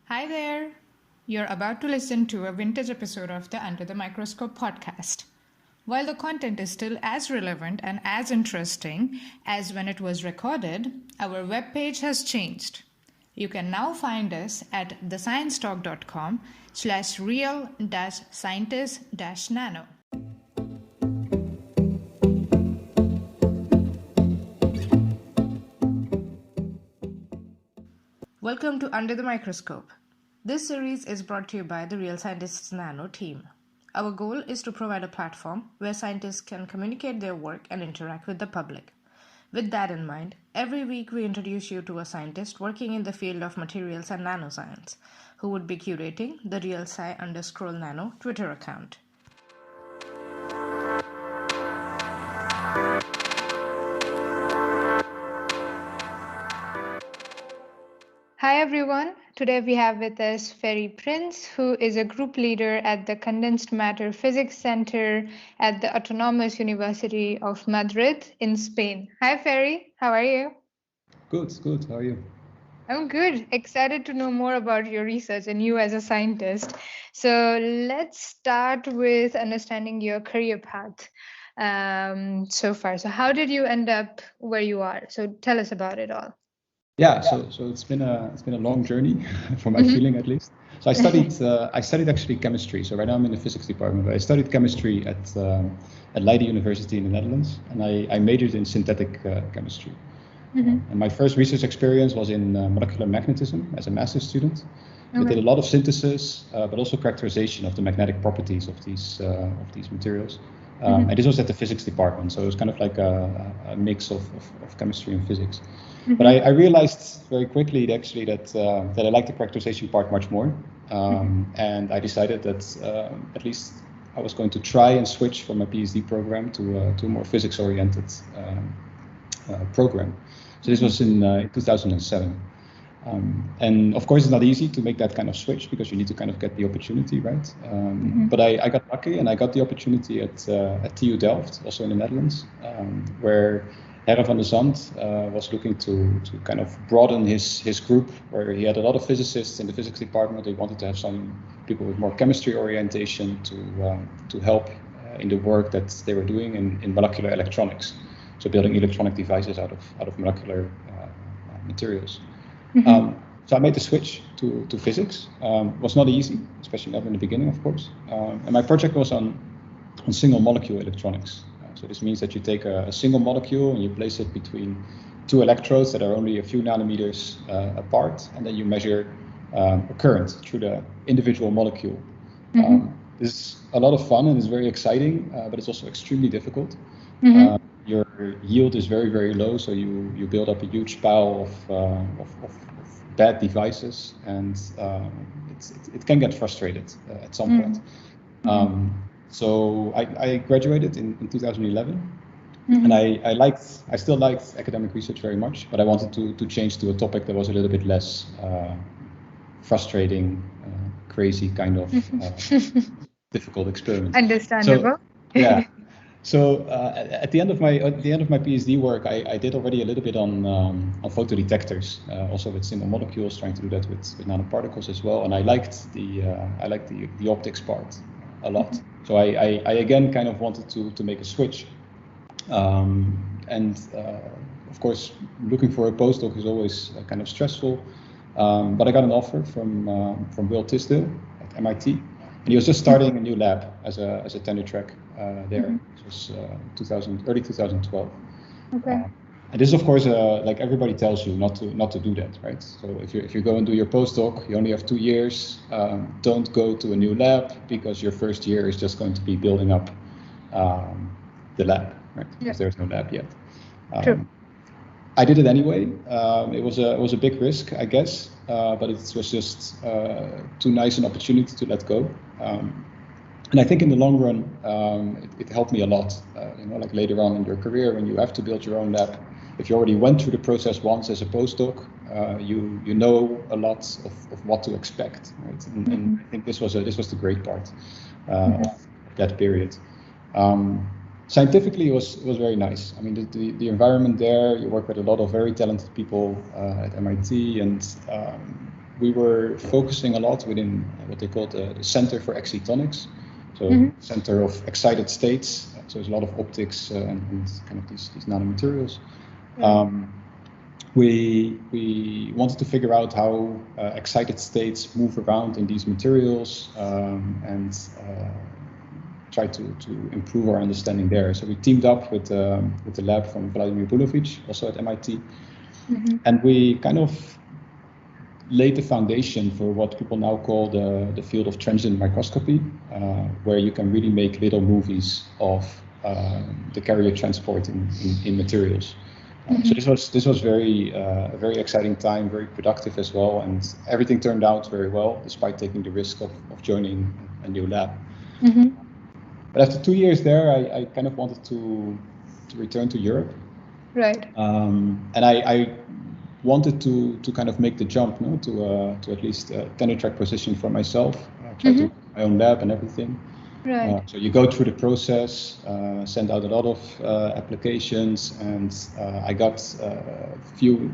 Hi there! You're about to listen to a vintage episode of the Under the Microscope podcast. While the content is still as relevant and as interesting as when it was recorded, our webpage has changed. You can now find us at thesciencetalk.com/real-scientist-nano. Welcome to Under the Microscope. This series is brought to you by the Real Scientists Nano team. Our goal is to provide a platform where scientists can communicate their work and interact with the public. With that in mind, every week we introduce you to a scientist working in the field of materials and nanoscience, who would be curating the RealSci_Nano Twitter account. Hi everyone, today we have with us Ferry Prins, who is a group leader at the Condensed Matter Physics Center at the Autonomous University of Madrid in Spain. Hi Ferry, how are you? Good. How are you? I'm good. Excited to know more about your research and you as a scientist. So let's start with understanding your career path so far. So how did you end up where you are? So tell us about it all. Yeah, so it's been a long journey for my feeling at least. So I studied actually chemistry. So right now I'm in the physics department. But I studied chemistry at Leiden University in the Netherlands, and I majored in synthetic chemistry. And my first research experience was in molecular magnetism as a master's student. I did a lot of synthesis, but also characterization of the magnetic properties of these materials. And this was at the physics department, so it was kind of like a mix of chemistry and physics. But I realized very quickly actually that I liked the characterization part much more, and I decided that at least I was going to try and switch from my PhD program to a more physics-oriented program. So this was in 2007. And of course, it's not easy to make that kind of switch because you need to kind of get the opportunity, right? But I got lucky and I got the opportunity at TU Delft, also in the Netherlands, where Herre van der Zand was looking to kind of broaden his group, where he had a lot of physicists in the physics department. They wanted to have some people with more chemistry orientation to help in the work that they were doing in molecular electronics, so building electronic devices out of molecular materials. So I made the switch to physics. It was not easy, especially not in the beginning, of course. And my project was on single molecule electronics. So this means that you take a single molecule and you place it between two electrodes that are only a few nanometers apart, and then you measure a current through the individual molecule. This is a lot of fun and it's very exciting, but it's also extremely difficult. Your yield is very, very low, so you build up a huge pile of bad devices, and it can get frustrated at some point. So I graduated in 2011, and I still liked academic research very much, but I wanted to change to a topic that was a little bit less frustrating, crazy kind of difficult experiment. Understandable. So, yeah. So at the end of my PhD work, I did already a little bit on photodetectors, also with single molecules, trying to do that with nanoparticles as well. And I liked the optics part a lot. So I again kind of wanted to make a switch. And of course, looking for a postdoc is always kind of stressful. But I got an offer from Will Tisdale at MIT. And he was just starting a new lab as a tenure track there. It was early 2012. Okay. And this, of course, like everybody tells you not to do that, right? So if you go and do your postdoc, you only have 2 years. Don't go to a new lab because your first year is just going to be building up the lab, right? Because there's no lab yet. True. I did it anyway. It was a big risk, I guess, but it was just too nice an opportunity to let go. And I think in the long run, it helped me a lot. Like later on in your career, when you have to build your own lab, if you already went through the process once as a postdoc, you know a lot of what to expect, right? And I think this was the great part of that period. Scientifically, it was very nice. I mean, the environment there, you work with a lot of very talented people at MIT, and we were focusing a lot within what they call the Center for Excitonics, so center of excited states. So there's a lot of optics and kind of these nanomaterials. We wanted to figure out how excited states move around in these materials and try to improve our understanding there. So we teamed up with the lab from Vladimir Bulovic, also at MIT, and we kind of laid the foundation for what people now call the field of transient microscopy, where you can really make little movies of the carrier transport in materials. So this was very a very exciting time, very productive as well, and everything turned out very well despite taking the risk of joining a new lab. But after 2 years there, I kind of wanted to return to Europe, right? And I wanted to kind of make the jump, no, to at least a tenure track position for myself, try to my own lab and everything. Right. So you go through the process, send out a lot of applications, and I got a few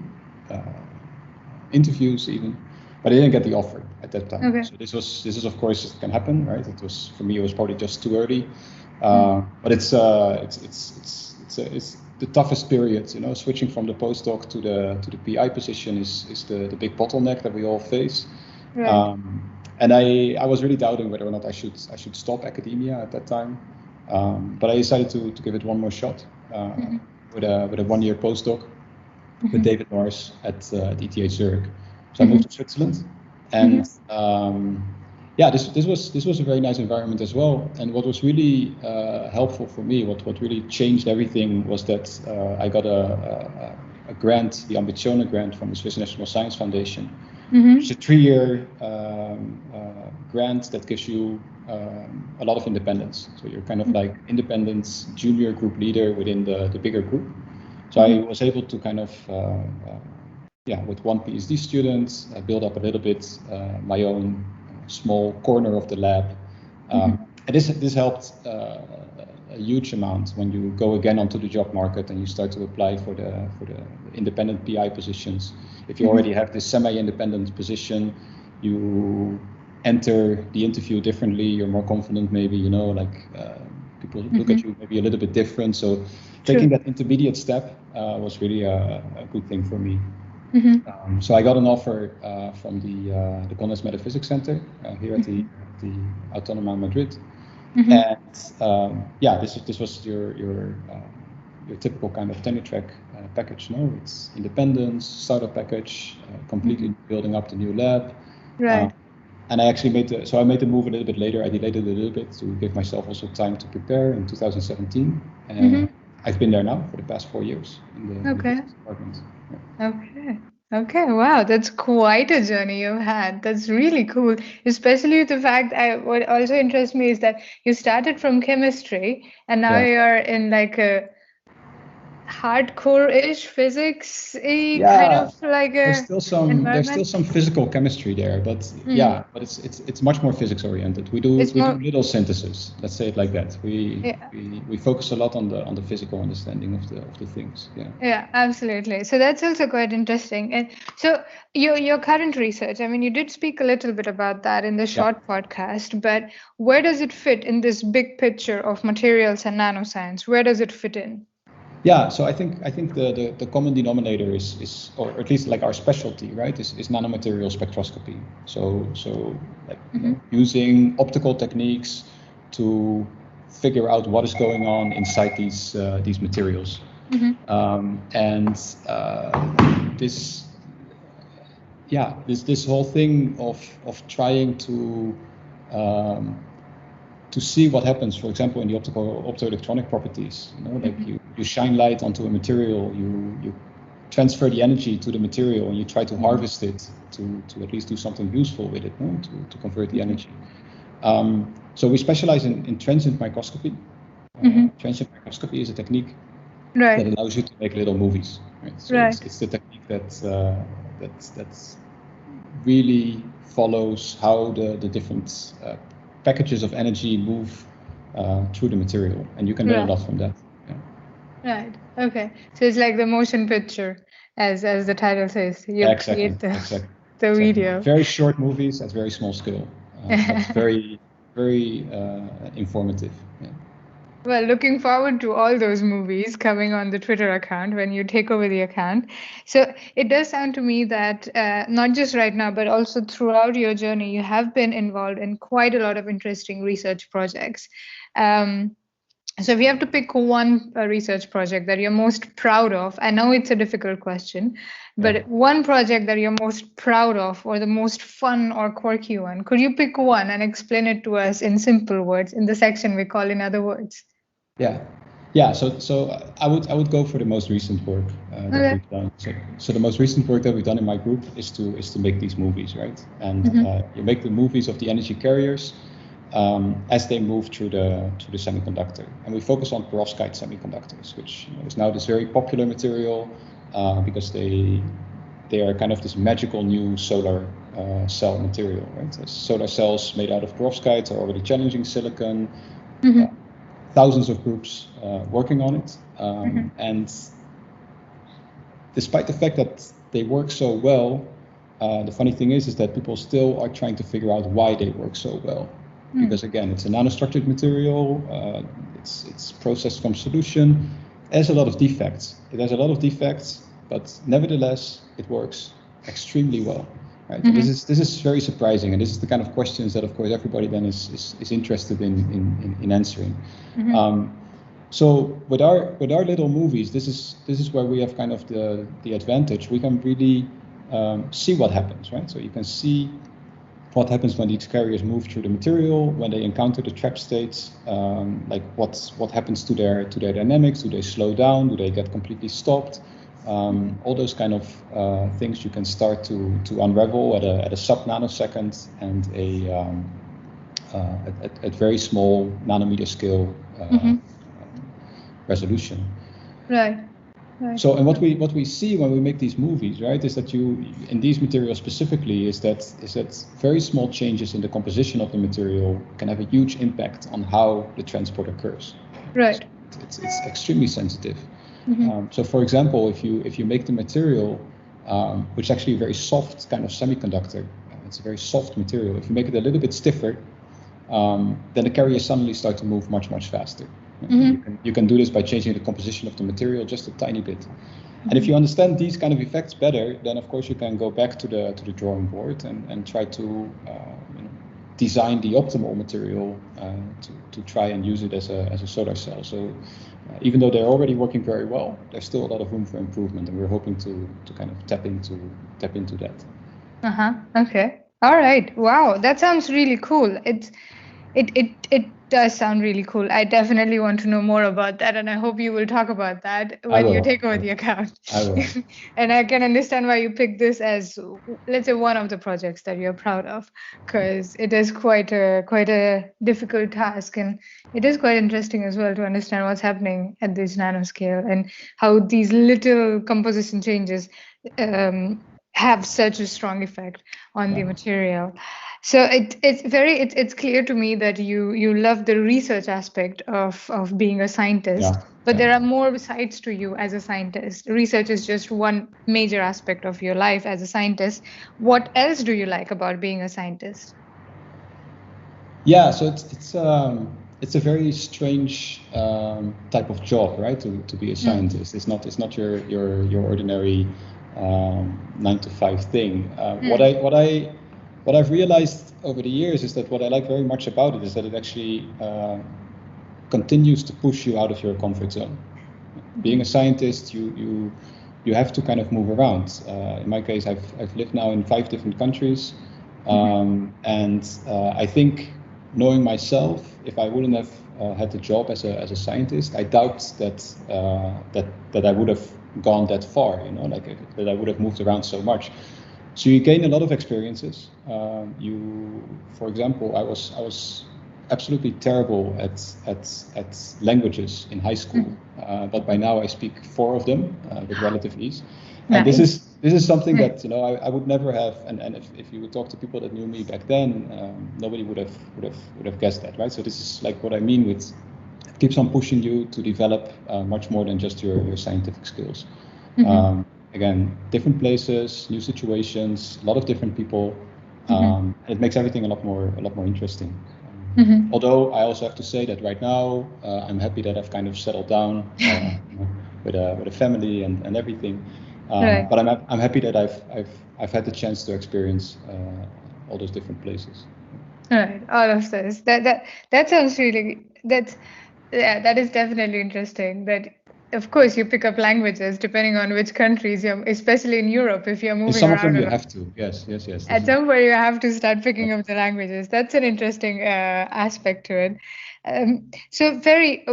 interviews even, but I didn't get the offer at that time. Okay. So this is of course it can happen, right? It was, for me, it was probably just too early, but it's the toughest period, you know. Switching from the postdoc to the PI position is the big bottleneck that we all face. Right. And I was really doubting whether or not I should stop academia at that time, but I decided to give it one more shot with a 1-year postdoc with David Norris at ETH Zurich. So I moved to Switzerland, and this was a very nice environment as well. And what was really helpful for me, what really changed everything, was that I got a grant, the Ambizione grant from the Swiss National Science Foundation. It's a 3-year grant that gives you a lot of independence. So you're kind of like independent junior group leader within the bigger group. So I was able to kind of, with one PhD student, build up a little bit my own small corner of the lab. And this helped a huge amount when you go again onto the job market and you start to apply for the independent PI positions. If you already have this semi-independent position, you enter the interview differently. You're more confident, maybe, you know, like people look at you maybe a little bit different. So taking that intermediate step was really a good thing for me. So I got an offer from the Condensed Matter Physics Center here at the Autonoma de Madrid. And this was your typical kind of tenure track package. No, it's independence, startup package, completely building up the new lab. Right. And I actually made the move a little bit later. I delayed it a little bit to give myself also time to prepare in 2017. And I've been there now for the past 4 years in the department. Yeah. Okay, wow, that's quite a journey you've had. That's really cool. Especially the fact, what also interests me is that you started from chemistry and now you're in like a hardcore-ish physics-y kind of like a there's still some physical chemistry there, but but it's much more physics oriented. We do little synthesis. Let's say it like that. We focus a lot on the physical understanding of the things. Yeah, absolutely. So that's also quite interesting. And so your current research, I mean, you did speak a little bit about that in the short podcast, but where does it fit in this big picture of materials and nanoscience? Where does it fit in? Yeah, so I think the common denominator is, or at least like our specialty, right, is nanomaterial spectroscopy. So like using optical techniques to figure out what is going on inside these materials. This whole thing of trying to see what happens, for example, in the optoelectronic properties. You know, like you shine light onto a material, you transfer the energy to the material, and you try to harvest it to at least do something useful with it, no? to convert the energy. So we specialize in transient microscopy. Transient microscopy is a technique that allows you to make little movies. Right? So it's the technique that really follows how the different packages of energy move through the material, and you can learn a lot from that. Right. Okay. So it's like the motion picture, as the title says. You create the. Exactly. the video. Very short movies at very small scale, but very, very informative. Yeah. Well, looking forward to all those movies coming on the Twitter account when you take over the account. So it does sound to me that not just right now, but also throughout your journey, you have been involved in quite a lot of interesting research projects. So if you have to pick one research project that you're most proud of, I know it's a difficult question, but one project that you're most proud of or the most fun or quirky one, could you pick one and explain it to us in simple words in the section we call In Other Words? Yeah. So I would go for the most recent work that we've done. So the most recent work that we've done in my group is to make these movies, right? And you make the movies of the energy carriers as they move through the semiconductor, and we focus on perovskite semiconductors, which is now this very popular material because they are kind of this magical new solar cell material, right? So solar cells made out of perovskite are already challenging silicon. Thousands of groups working on it, and despite the fact that they work so well, the funny thing is that people still are trying to figure out why they work so well. Because again, it's a nanostructured material, it's processed from solution. It has a lot of defects. But nevertheless, it works extremely well. Right? This is very surprising, and this is the kind of questions that, of course, everybody then is interested in answering. So with our little movies, this is where we have kind of the advantage. We can really see what happens, right? So you can see what happens when these carriers move through the material, when they encounter the trap states, like what happens to their dynamics. Do they slow down? Do they get completely stopped? All those kind of things you can start to unravel at a sub-nanosecond and at very small nanometer scale resolution. Right. So, and what we see when we make these movies, right, is that in these materials specifically, is that very small changes in the composition of the material can have a huge impact on how the transport occurs. Right. So it's extremely sensitive. So, for example, if you make the material, which is actually a very soft kind of semiconductor, it's a very soft material. If you make it a little bit stiffer, then the carriers suddenly start to move much faster. You can do this by changing the composition of the material just a tiny bit. And if you understand these kind of effects better, then of course you can go back to the drawing board and try to design the optimal material to try and use it as a solar cell. So even though they're already working very well, there's still a lot of room for improvement, and we're hoping to kind of tap into that. Okay. All right. Wow, that sounds really cool. It does sound really cool. I definitely want to know more about that, and I hope you will talk about that when you take over the account. I will. And I can understand why you picked this as, let's say, one of the projects that you're proud of, because it is quite a difficult task, and it is quite interesting as well to understand what's happening at this nanoscale and how these little composition changes have such a strong effect on the material. So it's clear to me that you love the research aspect of being a scientist, but there are more sides to you as a scientist. Research is just one major aspect of your life as a scientist. What else do you like about being a scientist? Yeah, so it's a very strange type of job, right? To be a scientist, it's not your ordinary 9-to-5 thing. What I've realized over the years is that what I like very much about it is that it actually continues to push you out of your comfort zone. Being a scientist, you have to kind of move around. In my case, I've lived now in 5 different countries, and I think, knowing myself, if I wouldn't have had the job as a scientist, I doubt that I would have gone that far. That I would have moved around so much. So you gain a lot of experiences. For example, I was absolutely terrible at languages in high school, but by now I speak 4 of them with relative ease. And this is something that I would never have. And if you would talk to people that knew me back then, nobody would have guessed that, right? So this is like what I mean with it keeps on pushing you to develop much more than just your scientific skills. again, different places, new situations, a lot of different people. It makes everything a lot more interesting. Although I also have to say that right now I'm happy that I've kind of settled down with a family and everything. But I'm happy that I've had the chance to experience all those different places. Right, all of this. That sounds really that is definitely interesting. That of course you pick up languages depending on which countries you're, especially in Europe, if you're In moving some of around them a you lot. have to. Yes. At some point you have to start picking up the languages. That's an interesting aspect to it. So Ferry,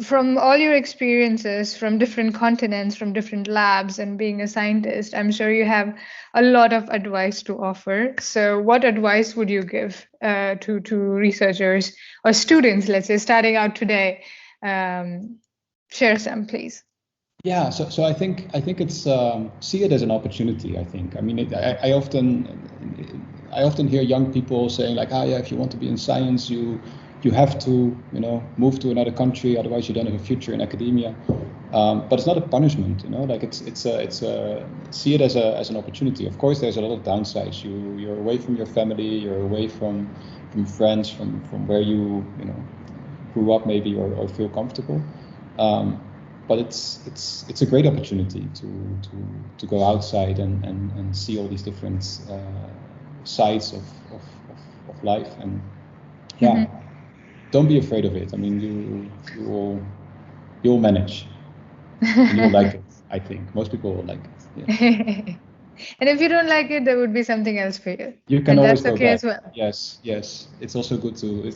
from all your experiences from different continents, from different labs, and being a scientist, I'm sure you have a lot of advice to offer. So, what advice would you give to researchers or students, let's say, starting out today? Share some, please. Yeah, so I think it's see it as an opportunity. I think. I mean, I often hear young people saying like, yeah, if you want to be in science, you have to move to another country, otherwise you don't have a future in academia. But it's not a punishment, like it's a see it as an opportunity. Of course, there's a lot of downsides. You're away from your family, you're away from friends, from where you grew up maybe or feel comfortable. But it's a great opportunity to go outside and see all these different sides of life, and don't be afraid of it. I mean, you'll manage. And you'll like it. I think most people will like it. Yeah. And if you don't like it, there would be something else for you. You can always go okay back. As well. Yes. It's also good to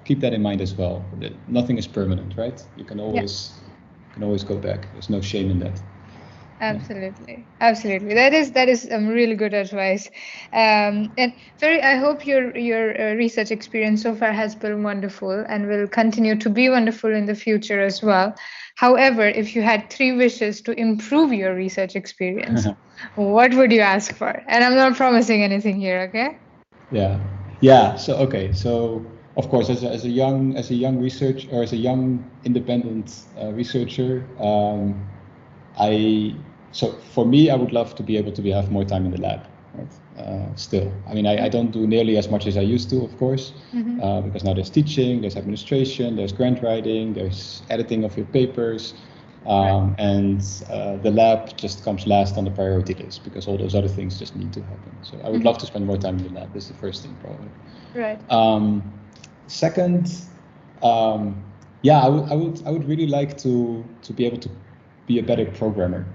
keep that in mind as well. That nothing is permanent, right? You can always go back. There's no shame in that. Absolutely. That is really good advice. And Ferry, I hope your research experience so far has been wonderful and will continue to be wonderful in the future as well. However, if you had 3 wishes to improve your research experience, what would you ask for? And I'm not promising anything here, okay? Yeah. So of course, as a young research, or as a young independent researcher, so for me, I would love to be able to have more time in the lab. Right? Still, I mean, I don't do nearly as much as I used to, of course, because now there's teaching, there's administration, there's grant writing, there's editing of your papers, and the lab just comes last on the priority list because all those other things just need to happen. So I would love to spend more time in the lab. This is the first thing, probably. Right. Second, I would really like to be able to be a better programmer.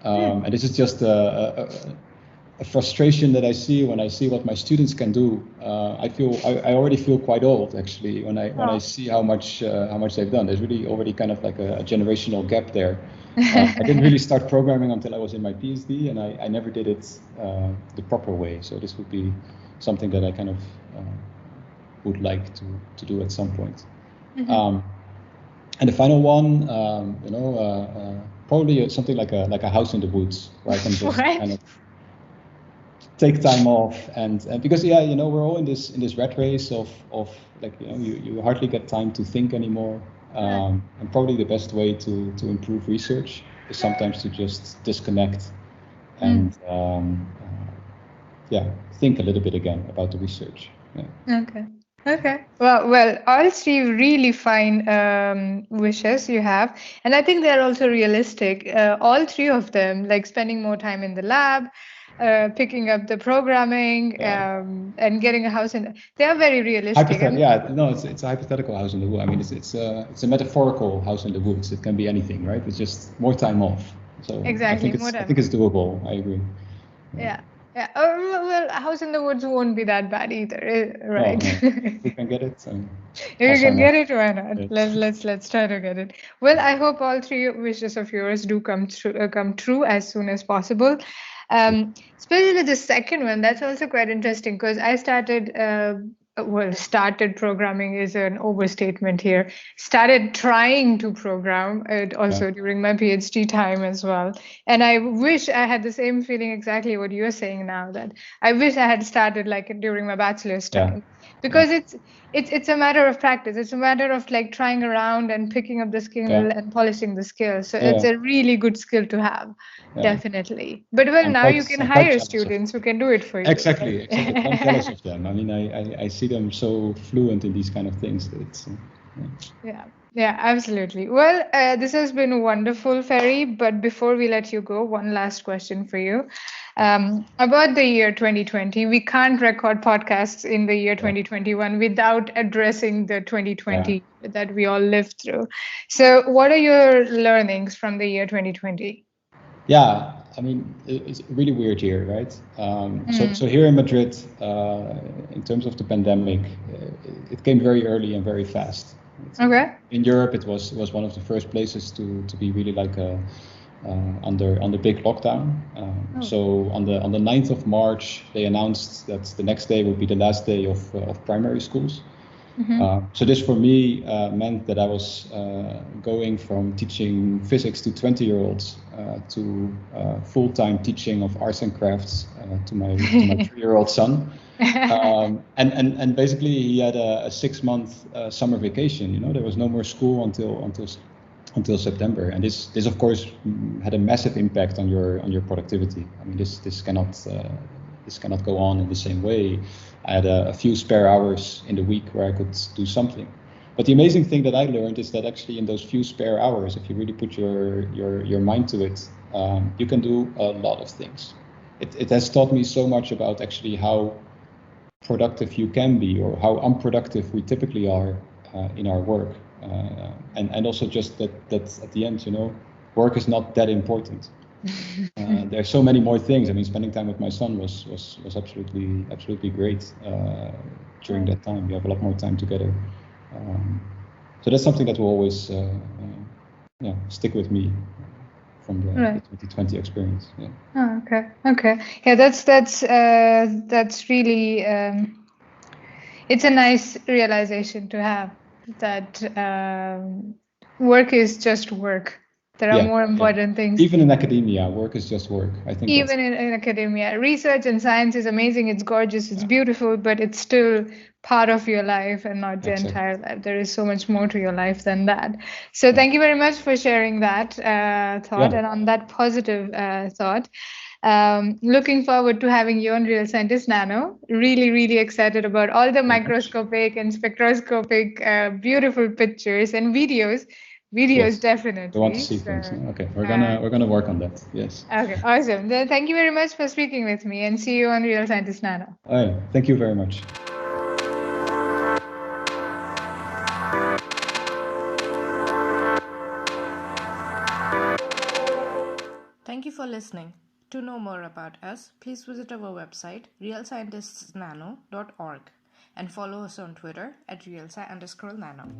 And this is just a frustration that I see when I see what my students can do. I already feel quite old, actually, when I see how much they've done. There's really already kind of like a generational gap there. I didn't really start programming until I was in my PhD, and I never did it the proper way. So this would be something that I kind of would like to do at some point. And the final one, probably something like a house in the woods, where I can just kind of take time off, and because we're all in this rat race of like you hardly get time to think anymore, and probably the best way to improve research is sometimes to just disconnect and think a little bit again about the research. Okay. Well, all 3 really fine wishes you have, and I think they're also realistic. All 3 of them, like spending more time in the lab, picking up the programming, and getting a house they are very realistic. It's a hypothetical house in the woods. I mean, it's a metaphorical house in the woods. It can be anything, right? It's just more time off. So exactly. I think it's doable. I agree. Yeah. Well, a house in the woods won't be that bad either, right? No. We can get it. If you can get it, why not? Yes. Let's try to get it. Well, I hope all 3 wishes of yours do come true as soon as possible. Especially the second one, that's also quite interesting because I started well, started programming is an overstatement here. Started trying to program it also during my PhD time as well. And I wish I had the same feeling exactly what you're saying now, that I wish I had started like during my bachelor's time. Because it's a matter of practice. It's a matter of like trying around and picking up the skill and polishing the skill. So it's a really good skill to have. Definitely. But well, now you can hire students who can do it for you. Exactly. I'm jealous of them. I mean, I see them so fluent in these kind of things. That it's, Yeah, absolutely. Well, this has been wonderful, Ferry. But before we let you go, one last question for you. About the year 2020, we can't record podcasts in the year 2021 without addressing the 2020 that we all lived through. So what are your learnings from the year 2020? Yeah, I mean, it's a really weird year, right? So here in Madrid, in terms of the pandemic, it came very early and very fast. In Europe, it was one of the first places to be really like under big lockdown. So on the 9th of March, they announced that the next day would be the last day of primary schools. So this for me meant that I was going from teaching physics to 20-year-olds to full-time teaching of arts and crafts to my 3-year-old son. And basically he had a 6-month summer vacation. You know, there was no more school until September, and this of course had a massive impact on your productivity. I mean, this cannot go on in the same way. I had a few spare hours in the week where I could do something. But the amazing thing that I learned is that actually in those few spare hours, if you really put your mind to it, you can do a lot of things. It has taught me so much about actually how productive you can be, or how unproductive we typically are in our work. And also just that at the end, you know, work is not that important. There are so many more things. I mean, spending time with my son was absolutely great during that time. We have a lot more time together. So that's something that will always stick with me from the 2020 experience. Yeah. Oh, okay. Yeah, that's really it's a nice realization to have, that work is just work. There are more important things. Even in academia, work is just work. I think even in academia, research and science is amazing. It's gorgeous. It's beautiful, but it's still part of your life and not the entire life. There is so much more to your life than that. So thank you very much for sharing that thought, and on that positive thought. Looking forward to having you on Real Scientist Nano. Really excited about all the microscopic and spectroscopic beautiful pictures and videos. Definitely. I want to see things. Okay, we're gonna work on that. Yes. Okay, awesome. Then thank you very much for speaking with me, and see you on Real Scientist Nano. All right, thank you very much. Thank you for listening. To know more about us, please visit our website realscientistsnano.org and follow us on Twitter at realsci_nano.